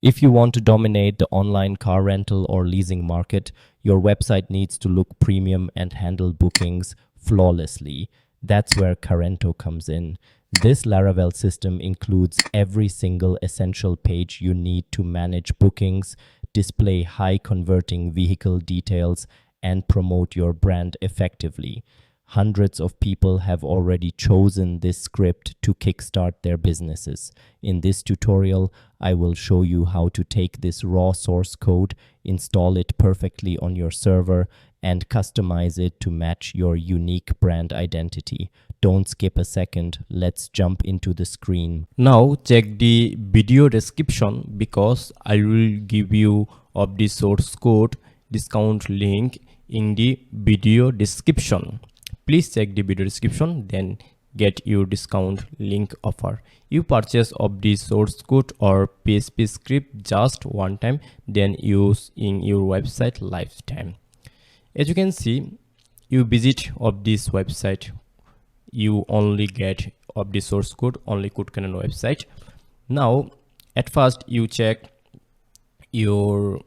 If you want to dominate the online car rental or leasing market, your website needs to look premium and handle bookings flawlessly. That's where Carento comes in. This Laravel system includes every single essential page you need to manage bookings, display high converting vehicle details, and promote your brand effectively. Hundreds of people have already chosen this script to kickstart their businesses. In this tutorial, I will show you how to take this raw source code, install it perfectly on your server, and customize it to match your unique brand identity. Don't skip a second, let's jump into the screen. Now check the video description because I will give you of the source code discount link in the video description. Please check the video description, then get your discount link offer. You purchase of the source code or PHP script just one time, then use in your website lifetime. As you can see, you visit of this website, you only get of the source code only Codecanyon website. Now at first you check your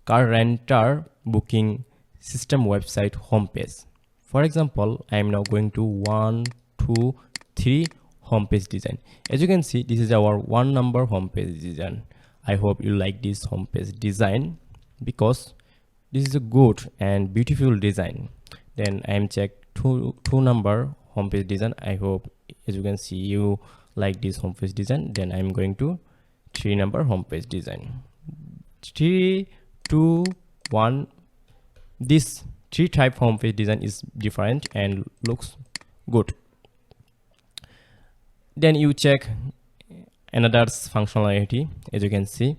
Carento Booking System website homepage. For example, I am now going to 1, 2, 3 homepage design. As you can see, this is our 1 number homepage design. I hope you like this homepage design because this is a good and beautiful design. Then I am check 2 number homepage design. I hope, as you can see, you like this homepage design. Then I am going to 3 number homepage design. 3, 2, 1. This 3 type homepage design is different and looks good. Then you check another functionality. As you can see,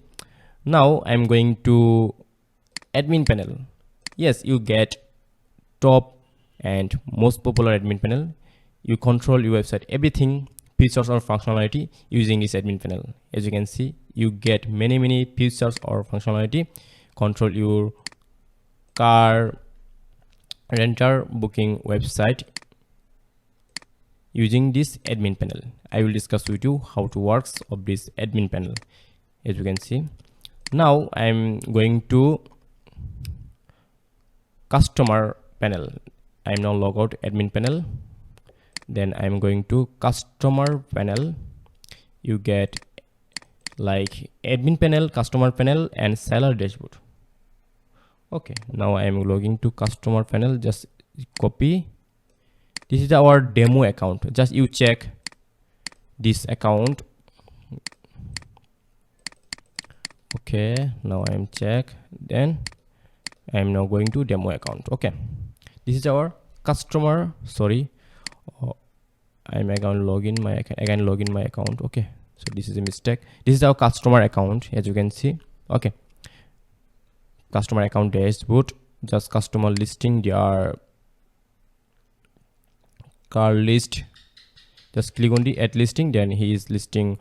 now I'm going to admin panel. Yes, you get top and most popular admin panel. You control your website, everything, features or functionality using this admin panel. As you can see, you get many features or functionality. Control your car rental booking website using this admin panel. I will discuss with you how to works of this admin panel. As you can see, now I'm going to customer panel. I'm now log out admin panel. Then I'm going to customer panel. You get like admin panel, customer panel, and seller dashboard. Okay, now I am logging to customer panel. Just copy. This is our demo account. Just you check this account. Okay, now I am check. Then I am now going to demo account. Okay, this is our customer. Sorry, I'm again login my account. Okay, so this is a mistake. This is our customer account, as you can see. Okay, customer account dashboard. Just customer listing their car list. Just click on the add listing, then he is listing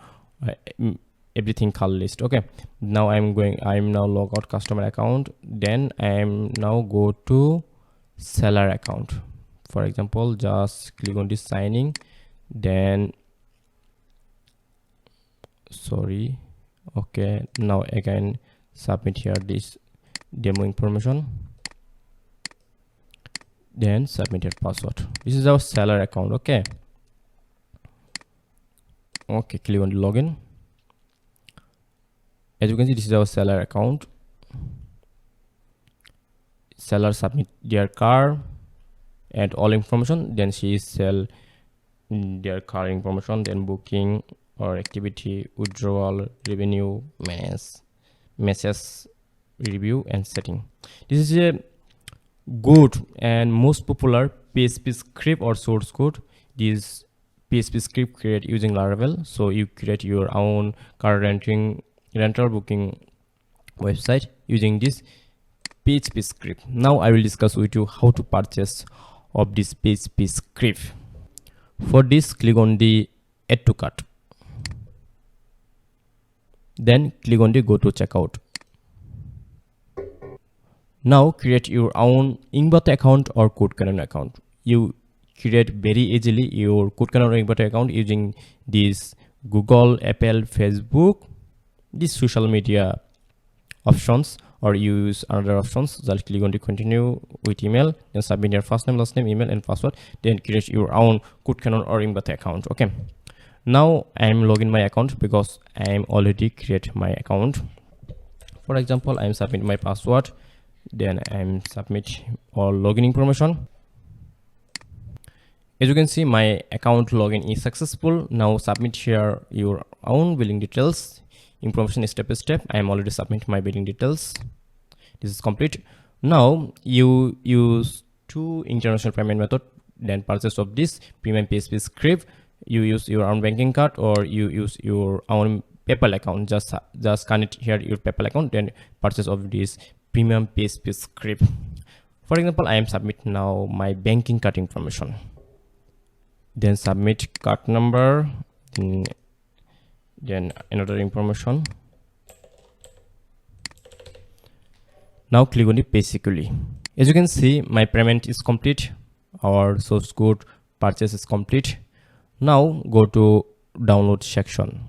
everything car list. Okay, now I'm now log out customer account. Then I am now go to seller account. For example, just click on this signing. Then sorry, okay, now again submit here this demo information, then submit your password. This is our seller account. Okay, click on the login. As you can see, this is our seller account. Seller submit their car and all information, then she sell their car information, then booking or activity, withdrawal, revenue, message, review, and setting. This is a good and most popular PHP script or source code. This PHP script create using Laravel. So you create your own car rental booking website using this PHP script. Now I will discuss with you how to purchase of this PHP script. For this, click on the add to cart. Then click on the go to checkout. Now create your own Ingbot account or Codecanyon account. You create very easily your Codecanyon or Ingbot account using this Google, Apple, Facebook, this social media options, or you use another options, just click on the continue with email, then submit your first name, last name, email and password, then create your own Codecanyon or Rimbath account. Okay, now I'm login my account because I'm already create my account. For example, I'm submit my password, then I'm submit all login information. As you can see, my account login is successful. Now submit here your own billing details information step by step. I am already submit my billing details. This is complete. Now you use two international payment method, then purchase of this premium PHP script. You use your own banking card or you use your own PayPal account. Just connect here your PayPal account, then purchase of this premium PHP script. For example, I am submit now my banking card information. Then submit card number, then another information. Now click on the pay securely. As you can see, my payment is complete. Our source code purchase is complete. Now go to download section.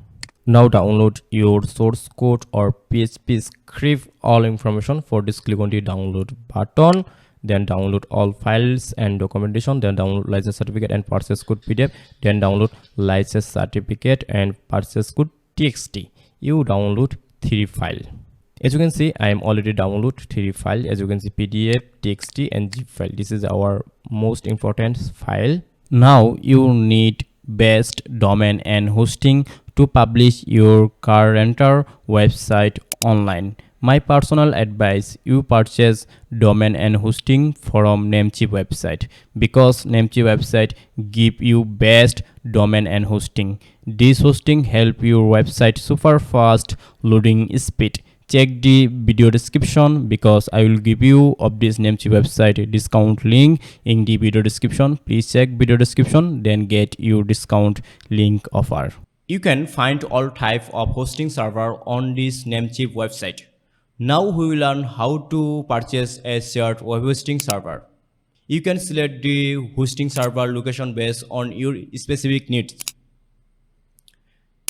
Now download your source code or PHP script all information. For this, click on the download button, then download all files and documentation, then download license certificate and purchase code PDF, then download license certificate and purchase code txt. You download 3 files. As you can see, I am already download 3 files. As you can see, PDF, txt and zip file. This is our most important file. Now you need best domain and hosting to publish your car rental website online. My personal advice, you purchase domain and hosting from Namecheap website, because Namecheap website give you best domain and hosting. This hosting help your website super fast loading speed. Check the video description because I will give you of this Namecheap website discount link in the video description. Please check video description, then get your discount link offer. You can find all type of hosting server on this Namecheap website. Now we will learn how to purchase a shared web hosting server. You can select the hosting server location based on your specific needs.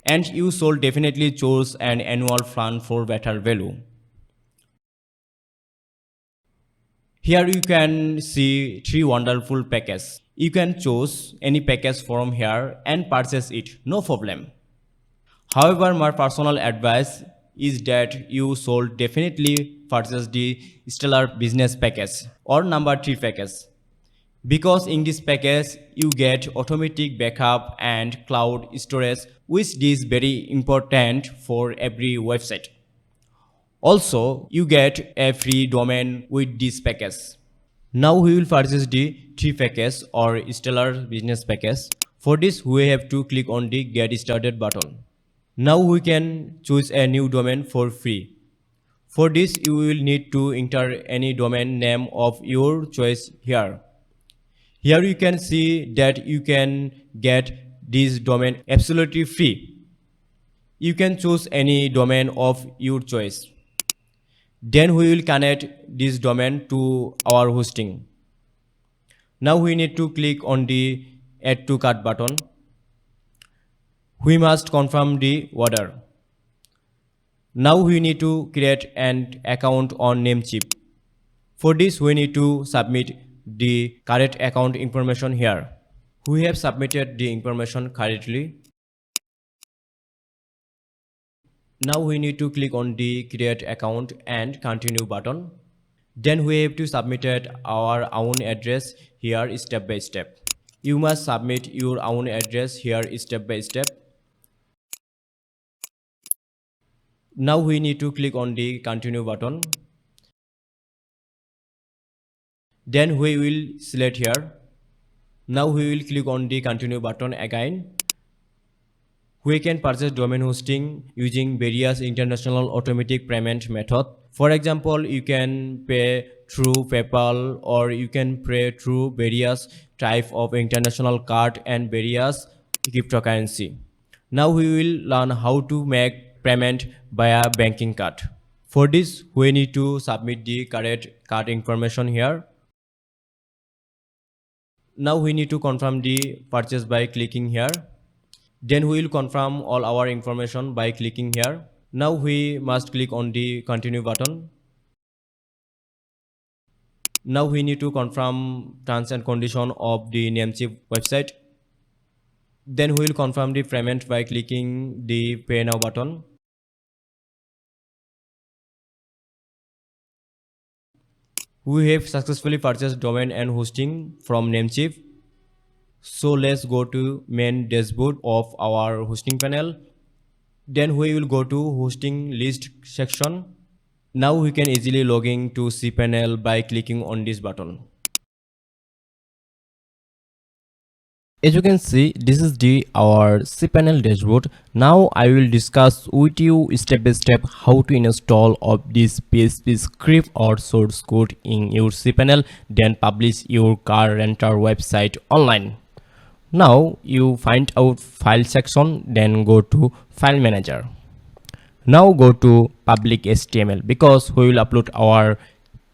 And you should definitely choose an annual plan for better value. Here you can see 3 wonderful packages. You can choose any package from here and purchase it, no problem. However, my personal advice is that you should definitely purchase the Stellar Business package or number 3 package. Because in this package, you get automatic backup and cloud storage, which is very important for every website. Also, you get a free domain with this package. Now we will purchase the 3 package or Stellar Business package. For this, we have to click on the Get Started button. Now we can choose a new domain for free. For this, you will need to enter any domain name of your choice here. Here you can see that you can get this domain absolutely free. You can choose any domain of your choice. Then we will connect this domain to our hosting. Now we need to click on the Add to Cart button. We must confirm the order. Now we need to create an account on Namecheap. For this, we need to submit the correct account information here. We have submitted the information correctly. Now we need to click on the Create Account and Continue button. Then we have to submit our own address here step by step. You must submit your own address here step by step. Now we need to click on the Continue button. Then we will select here. Now we will click on the Continue button again. We can purchase domain hosting using various international automatic payment method. For example, you can pay through PayPal or you can pay through various type of international card and various cryptocurrency. Now we will learn how to make payment via banking card. For this, we need to submit the correct card information here. Now we need to confirm the purchase by clicking here. Then we will confirm all our information by clicking here. Now we must click on the continue button. Now we need to confirm terms and condition of the Namecheap website. Then we will confirm the payment by clicking the pay now button. We have successfully purchased domain and hosting from Namecheap. So let's go to main dashboard of our hosting panel. Then we will go to hosting list section. Now we can easily log in to cPanel by clicking on this button. As you can see, this is our cPanel dashboard. Now I will discuss with you step by step how to install of this PHP script or source code in your cPanel, then publish your car rental website online. Now you find out file section, then go to file manager. Now go to public HTML because we will upload our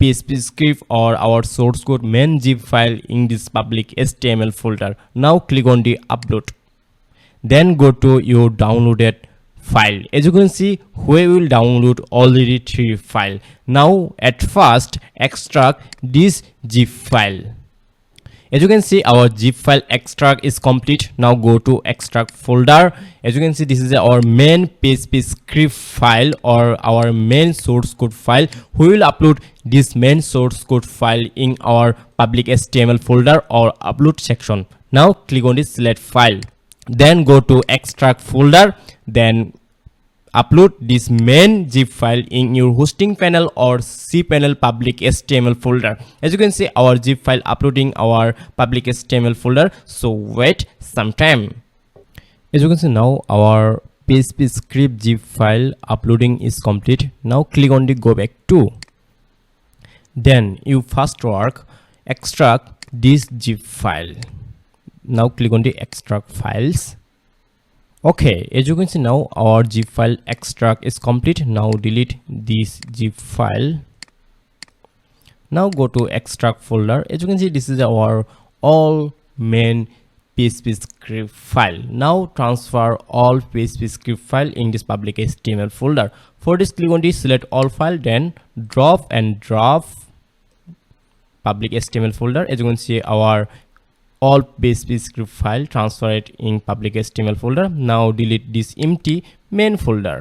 PHP script or our source code main zip file in this public HTML folder. Now click on the upload. Then go to your downloaded file. As you can see, we will download already 3 files. Now at first extract this zip file. As you can see, our zip file extract is complete. Now go to extract folder. As you can see, this is our main PHP script file or our main source code file. We will upload this main source code file in our public HTML folder or upload section. Now click on this select file. Then go to extract folder. Then upload this main zip file in your hosting panel or cPanel public HTML folder. As you can see, our zip file uploading our public HTML folder. So wait some time. As you can see, now our PHP script zip file uploading is complete. Now click on the go back to. Then you first work extract this zip file. Now click on the extract files. Okay, as you can see, now our zip file extract is complete. Now delete this zip file. Now go to extract folder. As you can see, this is our all main PHP script file. Now transfer all PHP script file in this public HTML folder. For this, click on the select all file, then drop public HTML folder. As you can see, our all PHP script file, transfer it in public HTML folder. Now delete this empty main folder.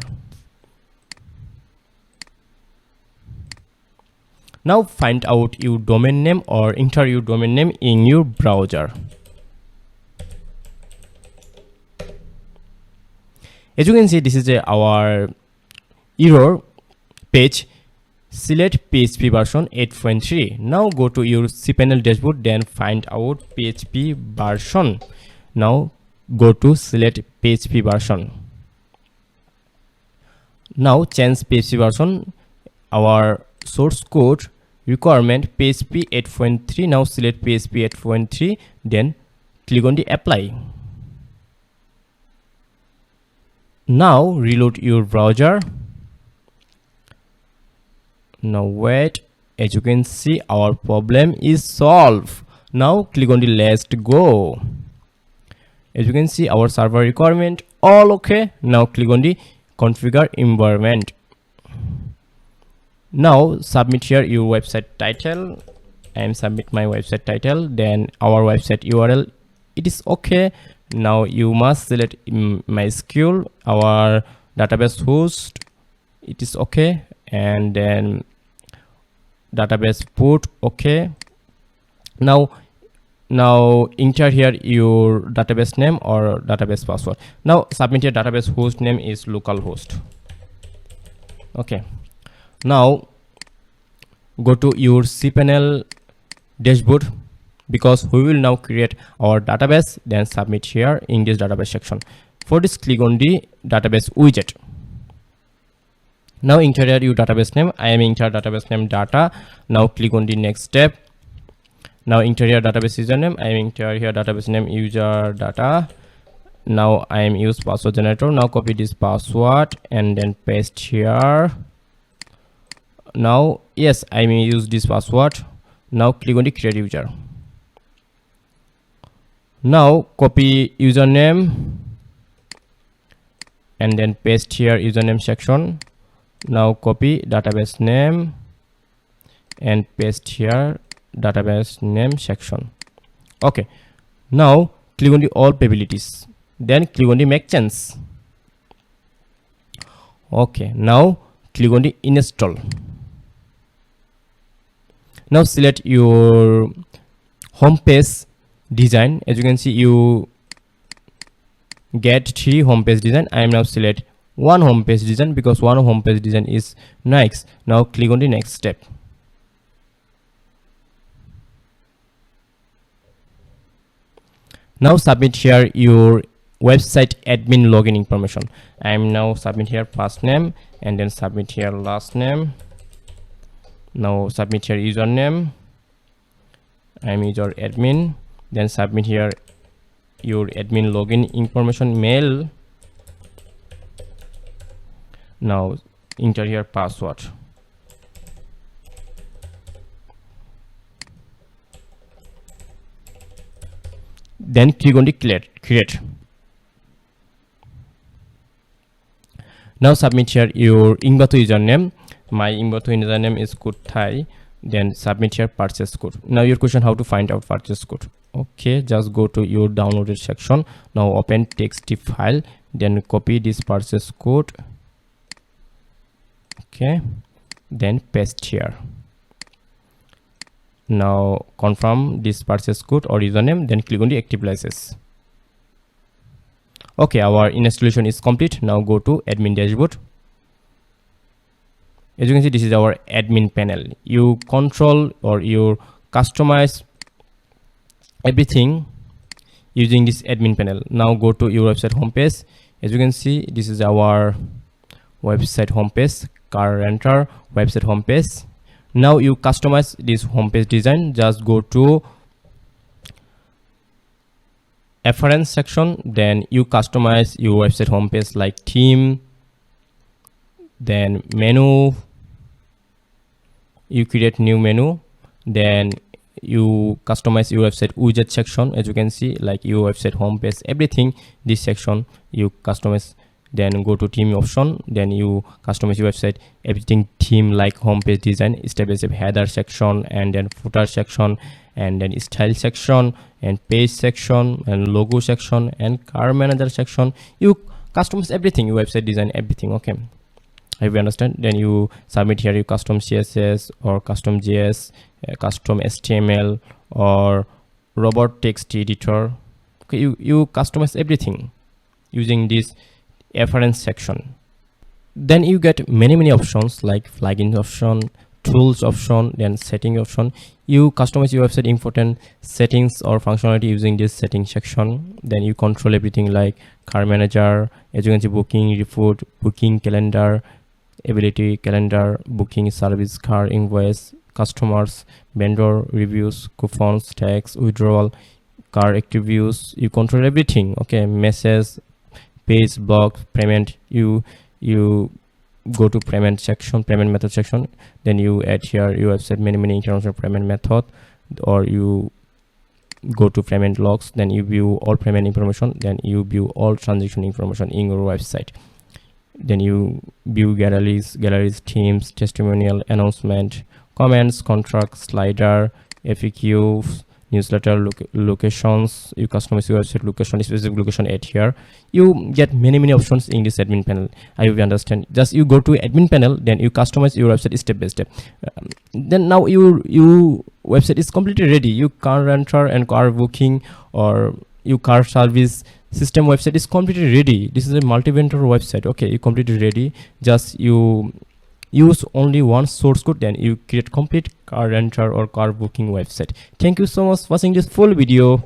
Now find out your domain name or enter your domain name in your browser. As you can see, this is our error page. Select PHP version 8.3. Now go to your cPanel dashboard, then find out PHP version. Now go to select PHP version. Now change PHP version. Our source code requirement PHP 8.3. Now select PHP 8.3, then click on the apply. Now reload your browser. Now wait, as you can see, our problem is solved. Now click on the let's go. As you can see, our server requirement all okay. Now click on the configure environment. Now submit here your website title. I am submit my website title, then our website URL. It is okay. Now you must select MySQL, our database host. It is okay, and then database port okay. Now enter here your database name or database password. Now submit your database host name is localhost. Okay, now go to your cPanel dashboard because we will now create our database, then submit here in this database section. For this, click on the database widget. Now enter your database name. I am enter database name data. Now click on the next step. Now enter your database username. I am enter here database name user data. Now I am use password generator. Now copy this password and then paste here. Now yes, I may use this password. Now click on the create user. Now copy username and then paste here username section. Now copy database name and paste here database name section. Okay, now click on the all probabilities, then click on the make change. Okay, now click on the install. Now select your home page design. As you can see, you get 3 home page design. I am now select one home page design because one home page design is nice. Now click on the next step. Now submit here your website admin login information. I am now submit here first name and then submit here last name. Now submit here username. I am user admin. Then submit here your admin login information, mail. Now enter here password. Then click on the create. Now submit here your Ingbato username. My Ingbato username is codetai. Then submit here purchase code. Now your question, how to find out purchase code? Okay, just go to your downloaded section. Now open txt file, then copy this purchase code. Okay, then paste here. Now confirm this purchase code or username, then click on the active license. Okay, our installation is complete. Now go to admin dashboard. As you can see, this is our admin panel. You control or you customize everything using this admin panel. Now go to your website homepage. As you can see, this is our website homepage, Carento website homepage. Now you customize this homepage design. Just go to reference section, then you customize your website homepage like theme, then menu. You create new menu, then you customize your website widget section. As you can see, like your website homepage, everything this section you customize. Then go to theme option, then you customize your website everything theme like homepage design, step by step header section, and then footer section, and then style section, and page section, and logo section, and car manager section. You customize everything, your website design everything. Okay, I hope you understand. Then you submit here your custom CSS or custom JS, custom HTML or robot text editor. Okay, you customize everything using this reference section. Then you get many options like plugins option, tools option, then setting option. You customize your website important settings or functionality using this setting section. Then you control everything like car manager, as you can see, booking report, booking calendar, ability calendar, booking service, car invoice, customers, vendor reviews, coupons, tax, withdrawal, car active views. You control everything. Okay, message, page, blog, payment. You go to payment section, payment method section. Then you add here your website many international payment method, or you go to payment logs. Then you view all payment information. Then you view all transaction information in your website. Then you view galleries, themes, testimonial, announcement, comments, contracts, slider, FAQs, newsletter, locations. You customize your website location, specific location add here. You get many options in this admin panel. I hope you understand. Just you go to admin panel, then you customize your website step by step. Then now your website is completely ready. You car renter and car booking or your car service system website is completely ready. This is a multi-vendor website. Okay, you completely ready. Just you use only one source code, then you create complete car renter or car booking website. Thank you so much for watching this full video.